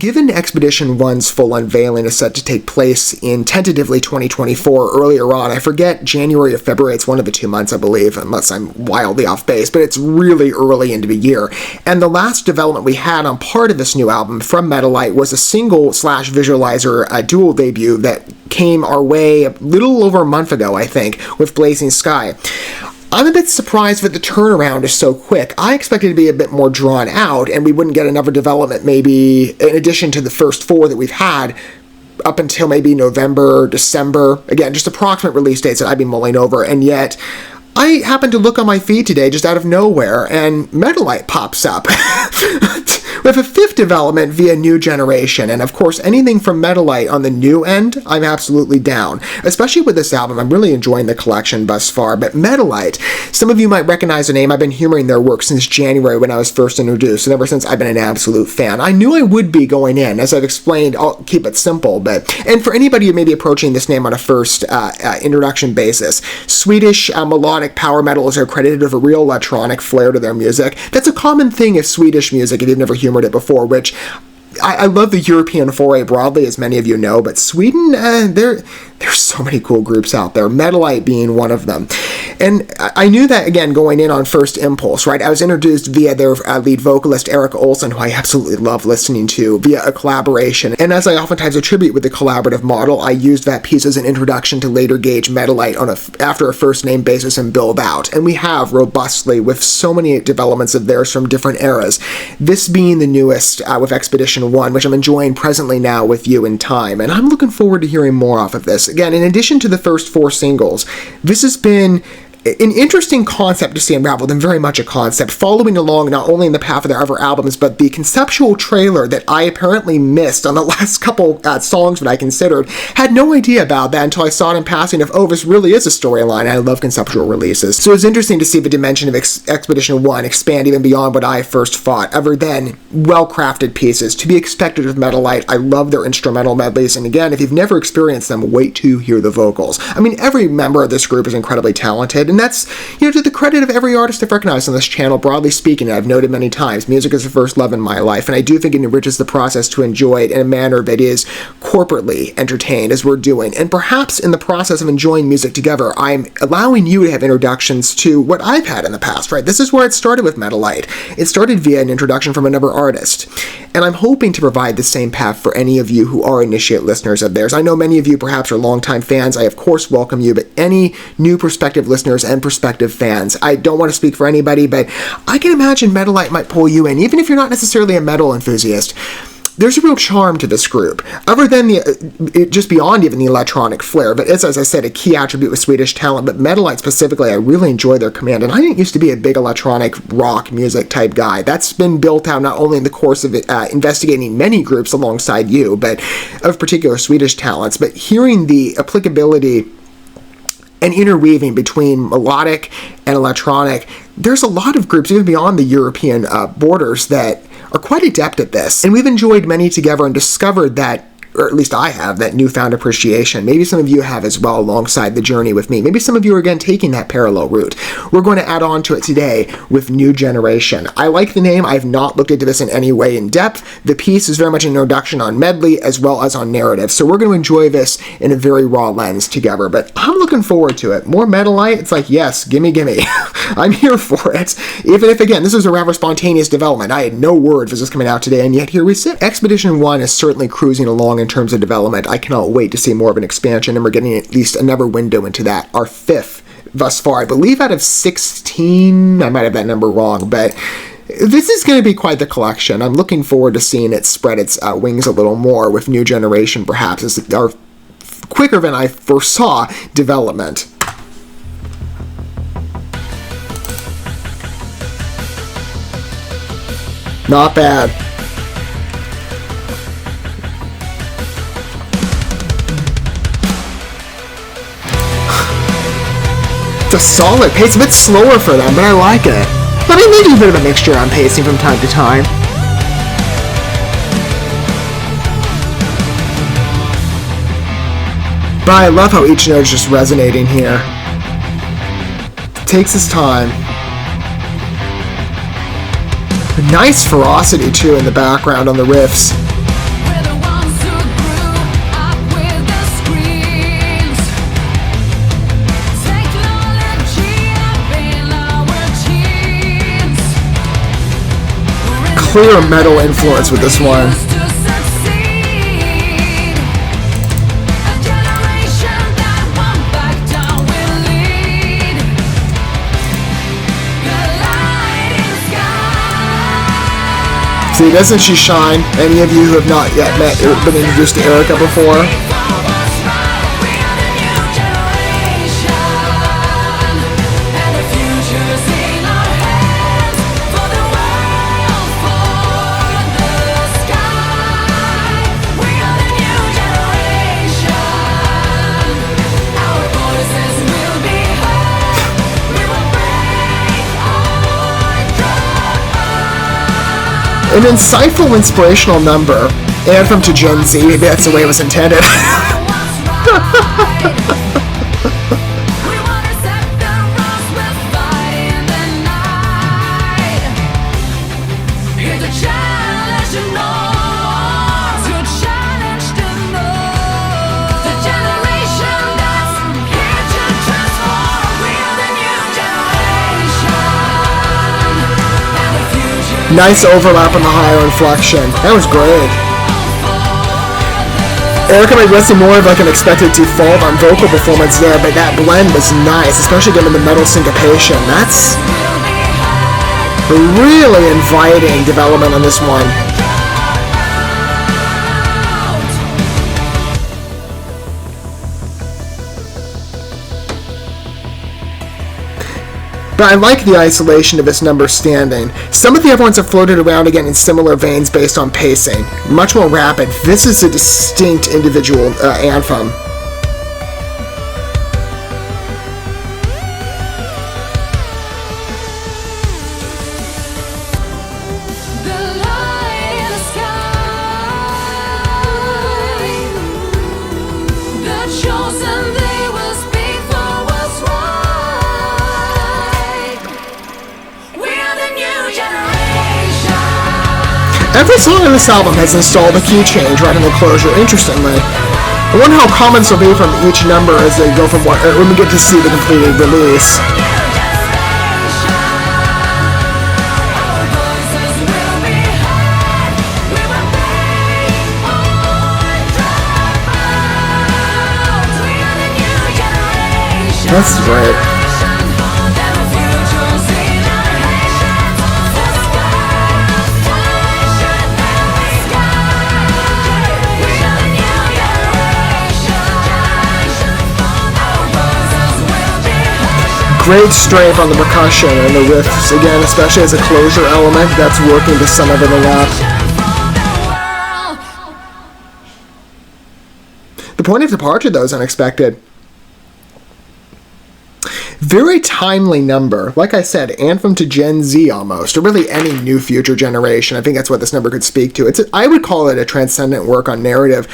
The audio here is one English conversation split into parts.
Given Expedition 1's full unveiling is set to take place in tentatively 2024 earlier on, I forget January or February, it's one of the 2 months I believe, unless I'm wildly off base, but it's really early into the year. And the last development we had on part of this new album from METALITE was a single/visualizer dual debut that came our way a little over a month ago, I think, with Blazing Sky. I'm a bit surprised that the turnaround is so quick. I expected it to be a bit more drawn out, and we wouldn't get another development maybe in addition to the first 4 that we've had up until maybe November, December. Again, just approximate release dates that I've been mulling over, and yet I happened to look on my feed today just out of nowhere, and METALITE pops up with a 5th development via New Generation. And of course, anything from METALITE on the new end, I'm absolutely down. Especially with this album, I'm really enjoying the collection thus far. But METALITE, some of you might recognize the name. I've been humoring their work since January when I was first introduced, and ever since I've been an absolute fan. I knew I would be going in. As I've explained, I'll keep it simple. And for anybody who may be approaching this name on a first introduction basis, Swedish melodic power metal is credited with a real electronic flair to their music. That's a common thing of Swedish music if you've never humored it before, which I love the European foray broadly, as many of you know, but Sweden, there's so many cool groups out there, METALITE being one of them. And I knew that, again, going in on first impulse, right? I was introduced via their lead vocalist, Eric Olsen, who I absolutely love listening to, via a collaboration. And as I oftentimes attribute with the collaborative model, I used that piece as an introduction to later gauge METALITE after a first name basis and build out. And we have robustly with so many developments of theirs from different eras. This being the newest with Expedition 1, which I'm enjoying presently now with you in time. And I'm looking forward to hearing more off of this. Again, in addition to the first 4 singles, this has been an interesting concept to see unraveled, and very much a concept, following along not only in the path of their other albums, but the conceptual trailer that I apparently missed on the last couple songs that I considered. Had no idea about that until I saw it in passing of, oh, this really is a storyline. I love conceptual releases. So it's interesting to see the dimension of Expedition 1 expand even beyond what I first thought, other than well-crafted pieces. To be expected of METALITE, I love their instrumental medleys, and again, if you've never experienced them, wait to hear the vocals. I mean, every member of this group is incredibly talented, and that's, to the credit of every artist I've recognized on this channel, broadly speaking. I've noted many times, music is the first love in my life, and I do think it enriches the process to enjoy it in a manner that is corporately entertained, as we're doing. And perhaps in the process of enjoying music together, I'm allowing you to have introductions to what I've had in the past, right? This is where it started with METALITE. It started via an introduction from another artist, and I'm hoping to provide the same path for any of you who are initiate listeners of theirs. I know many of you perhaps are longtime fans. I, of course, welcome you, but any new prospective listeners and prospective fans, I don't want to speak for anybody, but I can imagine METALITE might pull you in, even if you're not necessarily a metal enthusiast. There's a real charm to this group, other than just beyond even the electronic flair, but it's, as I said, a key attribute with Swedish talent. But METALITE specifically, I really enjoy their command, and I didn't used to be a big electronic rock music type guy. That's been built out not only in the course of investigating many groups alongside you, but of particular Swedish talents, but hearing the applicability and interweaving between melodic and electronic. There's a lot of groups, even beyond the European borders, that are quite adept at this. And we've enjoyed many together and discovered that, or at least I have, that newfound appreciation. Maybe some of you have as well alongside the journey with me. Maybe some of you are again taking that parallel route. We're going to add on to it today with New Generation. I like the name. I've not looked into this in any way in depth. The piece is very much an introduction on medley as well as on narrative. So we're going to enjoy this in a very raw lens together. But I'm looking forward to it. More METALITE, it's like, yes, gimme, gimme. I'm here for it. Even if, again, this is a rather spontaneous development. I had no word for this coming out today, and yet here we sit. Expedition 1 is certainly cruising along in terms of development. I cannot wait to see more of an expansion, and we're getting at least another window into that. Our 5th thus far, I believe, out of 16. I might have that number wrong, but this is going to be quite the collection. I'm looking forward to seeing it spread its wings a little more with New Generation, perhaps, as our quicker than I foresaw development. Not bad. It's a solid pace, a bit slower for them, but I like it. But I may do a bit of a mixture on pacing from time to time. But I love how each note is just resonating here. It takes its time. Nice ferocity too in the background on the riffs. clear metal influence with this one. See, doesn't she shine? Any of you who have not yet been introduced to Erica before? An insightful, inspirational number. Anthem to Gen Z. Maybe that's the way it was intended. Nice overlap on the higher inflection. That was great. Erica might be more of like an expected default on vocal performance there, but that blend was nice, especially given the metal syncopation. That's really inviting development on this one. But I like the isolation of this number standing. Some of the other ones have floated around again in similar veins based on pacing. Much more rapid. This is a distinct individual anthem. Every song on this album has installed a key change right in the closure, interestingly. I wonder how comments will be from each number as they go from when we get to see the completed release. That's great. Great strength on the percussion and the riffs, again, especially as a closure element that's working to sum everything up. The point of departure, though, is unexpected. Very timely number. Like I said, anthem to Gen Z almost, or really any new future generation. I think that's what this number could speak to. I would call it a transcendent work on narrative.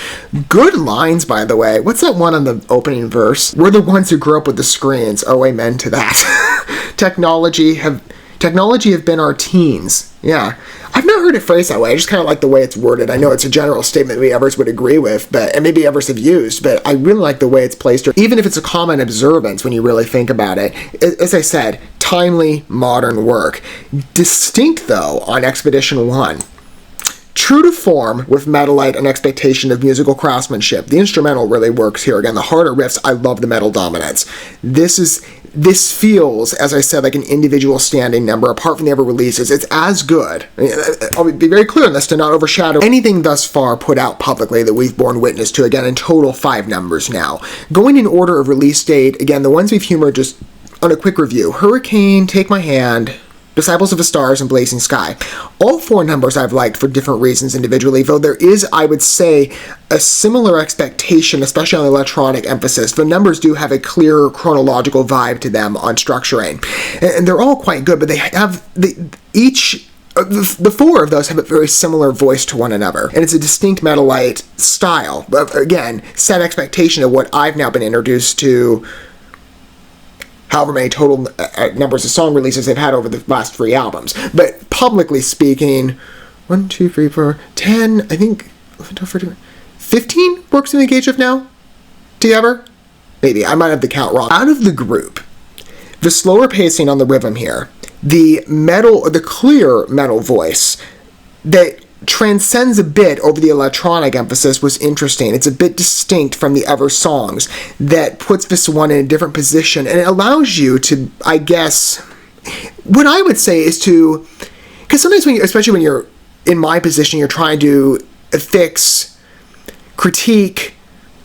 Good lines, by the way. What's that one on the opening verse? We're the ones who grew up with the screens. Oh, amen to that. Technology have been our teens. Yeah. I've not heard it phrased that way. I just kind of like the way it's worded. I know it's a general statement we Evers would agree with, and maybe Evers have used, but I really like the way it's placed, even if it's a common observance when you really think about it. As I said, timely, modern work. Distinct, though, on Expedition 1. True to form with METALITE and expectation of musical craftsmanship, the instrumental really works here. Again, the harder riffs, I love the metal dominance. This feels, as I said, like an individual standing number, apart from the other releases. It's as good. I'll be very clear on this to not overshadow anything thus far put out publicly that we've borne witness to. Again, in total 5 numbers now. Going in order of release date, again, the ones we've humored just on a quick review. Hurricane, Take My Hand, Disciples of the Stars, and Blazing Sky. All 4 numbers I've liked for different reasons individually, though there is, I would say, a similar expectation, especially on the electronic emphasis. The numbers do have a clear chronological vibe to them on structuring. And they're all quite good, but they have, the 4 of those have a very similar voice to one another. And it's a distinct METALITE style. But again, set expectation of what I've now been introduced to, however many total numbers of song releases they've had over the last 3 albums. But publicly speaking, 1, 2, 3, 4, 10, I think, 15 works in the gauge of now together? Maybe, I might have the count wrong. Out of the group, the slower pacing on the rhythm here, the clear metal voice, that transcends a bit over the electronic emphasis was interesting. It's a bit distinct from the other songs that puts this one in a different position, and it allows you to, I guess, what I would say is to, because sometimes especially when you're in my position, you're trying to fix, critique's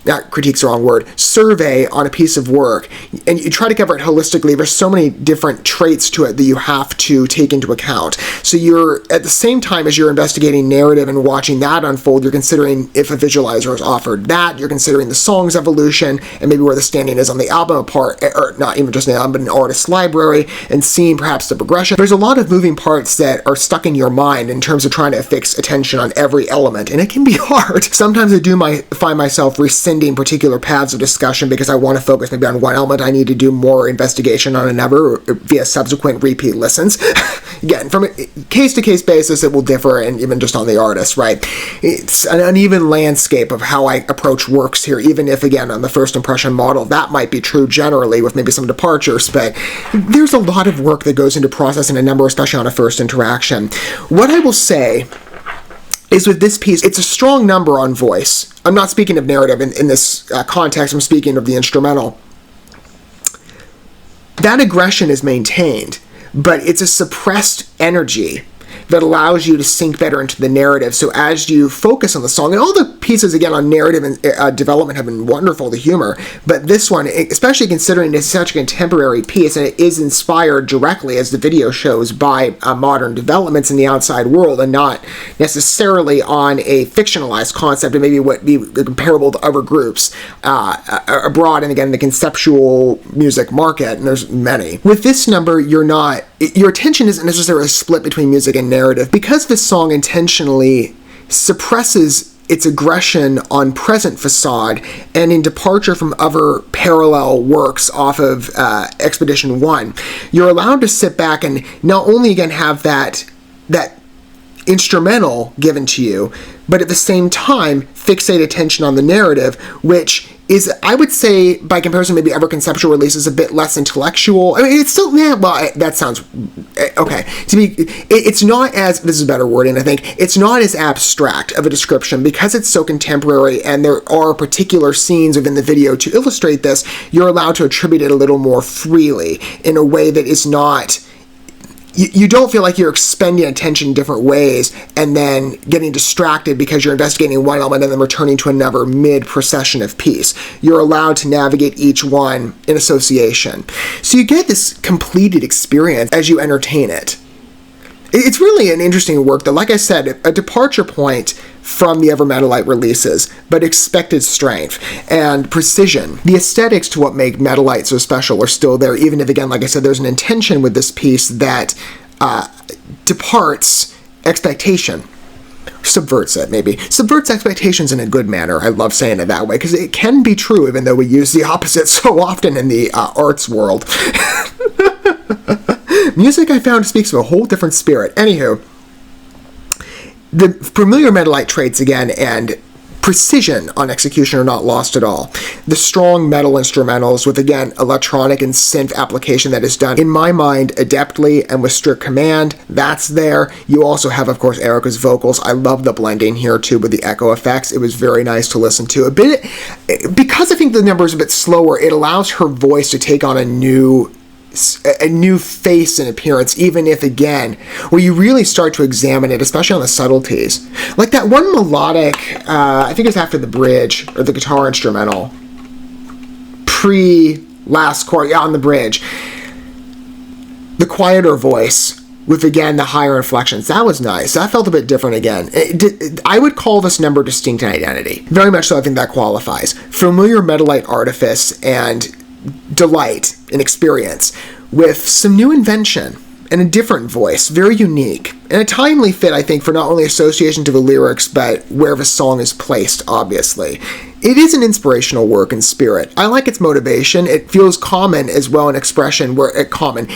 the wrong word, survey on a piece of work, and you try to cover it holistically. There's so many different traits to it that you have to take into account. So you're, at the same time as you're investigating narrative and watching that unfold, you're considering if a visualizer is offered that, you're considering the song's evolution, and maybe where the standing is on the album apart, or not even just an album, but an artist's library, and seeing perhaps the progression. There's a lot of moving parts that are stuck in your mind in terms of trying to fix attention on every element, and it can be hard. Sometimes I do find myself rescinding particular paths of discussion because I want to focus maybe on one element. I need to do more investigation on another via subsequent repeat listens. Again, from a case-to-case basis, it will differ, and even just on the artist, right? It's an uneven landscape of how I approach works here, even if, again, on the first impression model, that might be true generally with maybe some departures, but there's a lot of work that goes into processing a number, especially on a first interaction. What I will say is with this piece, it's a strong number on voice. I'm not speaking of narrative in this context, I'm speaking of the instrumental. That aggression is maintained, but it's a suppressed energy that allows you to sink better into the narrative. So as you focus on the song, and all the pieces, again, on narrative and development have been wonderful, the humor, but this one, especially considering it's such a contemporary piece, and it is inspired directly, as the video shows, by modern developments in the outside world, and not necessarily on a fictionalized concept, and maybe what be comparable to other groups abroad, and again, the conceptual music market, and there's many. With this number, your attention isn't necessarily split between music and narrative, because this song intentionally suppresses its aggression on present facade and in departure from other parallel works off of Expedition 1. You're allowed to sit back and not only again have that instrumental given to you, but at the same time fixate attention on the narrative, which is, I would say, by comparison, maybe other conceptual releases, a bit less intellectual. I mean, it's still, that sounds, okay. It's not as, this is better wording, I think, it's not as abstract of a description, because it's so contemporary and there are particular scenes within the video to illustrate this. You're allowed to attribute it a little more freely in a way that is not, you don't feel like you're expending attention in different ways and then getting distracted because you're investigating one element and then returning to another mid-procession of piece. You're allowed to navigate each one in association. So you get this completed experience as you entertain it. It's really an interesting work, though. Like I said, a departure point from the other METALITE releases, but expected strength and precision. The aesthetics to what make METALITE so special are still there, even if, again, like I said, there's an intention with this piece that departs expectation. Subverts it, maybe. Subverts expectations in a good manner. I love saying it that way, because it can be true, even though we use the opposite so often in the arts world. Music, I found, speaks of a whole different spirit. Anywho, the familiar METALITE traits, again, and precision on execution are not lost at all. The strong metal instrumentals with, again, electronic and synth application that is done, in my mind, adeptly and with strict command, that's there. You also have, of course, Erica's vocals. I love the blending here, too, with the echo effects. It was very nice to listen to. Because I think the number is a bit slower, it allows her voice to take on a new face and appearance, even if, again, where you really start to examine it, especially on the subtleties. Like that one melodic, I think it's after the bridge, or the guitar instrumental, pre-last chord, on the bridge. The quieter voice, with, again, the higher inflections. That was nice. That felt a bit different again. I would call this number distinct in identity. Very much so, I think that qualifies. Familiar METALITE artifice and delight and experience with some new invention and a different voice, very unique, and a timely fit, I think, for not only association to the lyrics, but where the song is placed, obviously. It is an inspirational work in spirit. I like its motivation. It feels common as well in expression, common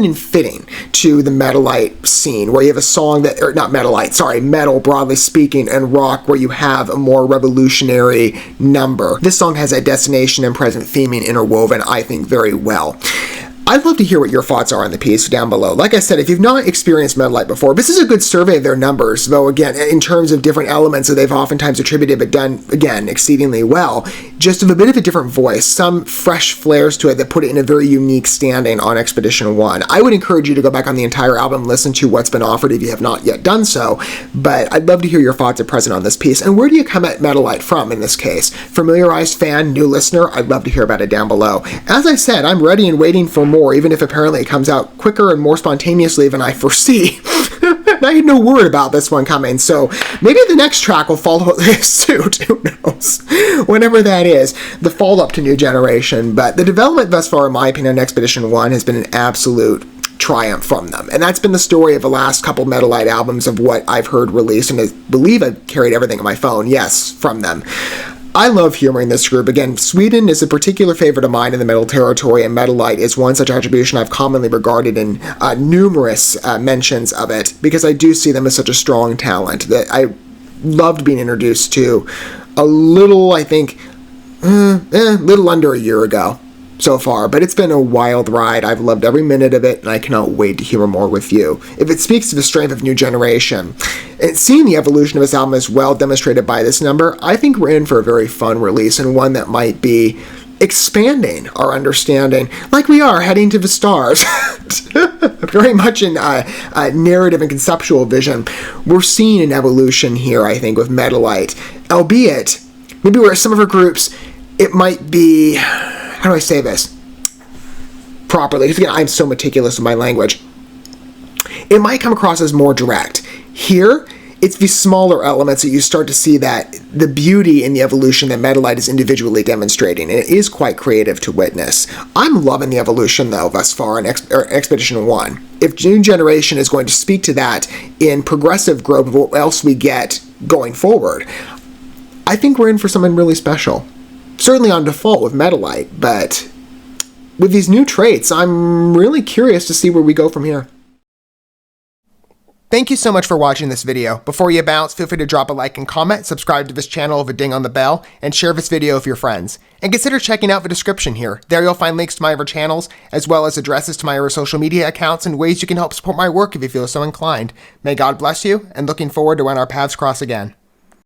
and fitting to the METALITE scene, where you have a song that, or not METALITE, sorry, metal broadly speaking, and rock, where you have a more revolutionary number. This song has that destination and present theming interwoven, I think, very well. I'd love to hear what your thoughts are on the piece down below. Like I said, if you've not experienced METALITE before, this is a good survey of their numbers, though, again, in terms of different elements that they've oftentimes attributed, but done, again, exceedingly well. Just of a bit of a different voice, some fresh flares to it that put it in a very unique standing on Expedition 1. I would encourage you to go back on the entire album and listen to what's been offered if you have not yet done so, but I'd love to hear your thoughts at present on this piece. And where do you come at METALITE from in this case? Familiarized fan, new listener? I'd love to hear about it down below. As I said, I'm ready and waiting for more, even if apparently it comes out quicker and more spontaneously than I foresee. I had no word about this one coming, so maybe the next track will follow suit. Who knows? Whenever that is, the follow-up to New Generation. But the development thus far, in my opinion, on Expedition 1 has been an absolute triumph from them. And that's been the story of the last couple METALITE albums of what I've heard released, and I believe I've carried everything on my phone, yes, from them. I love humoring this group. Again, Sweden is a particular favorite of mine in the metal territory, and METALITE is one such attribution I've commonly regarded in numerous mentions of it, because I do see them as such a strong talent that I loved being introduced to a little, I think, little under a year ago so far, but it's been a wild ride. I've loved every minute of it, and I cannot wait to humor more with you. If it speaks to the strength of New Generation, and seeing the evolution of this album as well demonstrated by this number, I think we're in for a very fun release, and one that might be expanding our understanding, like we are heading to the stars. Very much in narrative and conceptual vision. We're seeing an evolution here, I think, with METALITE, albeit maybe where some of our groups, it might be, how do I say this properly? Because again, I'm so meticulous with my language. It might come across as more direct. Here, it's the smaller elements that you start to see that the beauty in the evolution that METALITE is individually demonstrating, and it is quite creative to witness. I'm loving the evolution, though, thus far in Expedition 1. If New Generation is going to speak to that in progressive growth of what else we get going forward, I think we're in for something really special. Certainly on default with METALITE, but with these new traits, I'm really curious to see where we go from here. Thank you so much for watching this video. Before you bounce, feel free to drop a like and comment, subscribe to this channel with a ding on the bell, and share this video with your friends. And consider checking out the description here. There you'll find links to my other channels, as well as addresses to my other social media accounts and ways you can help support my work if you feel so inclined. May God bless you, and looking forward to when our paths cross again.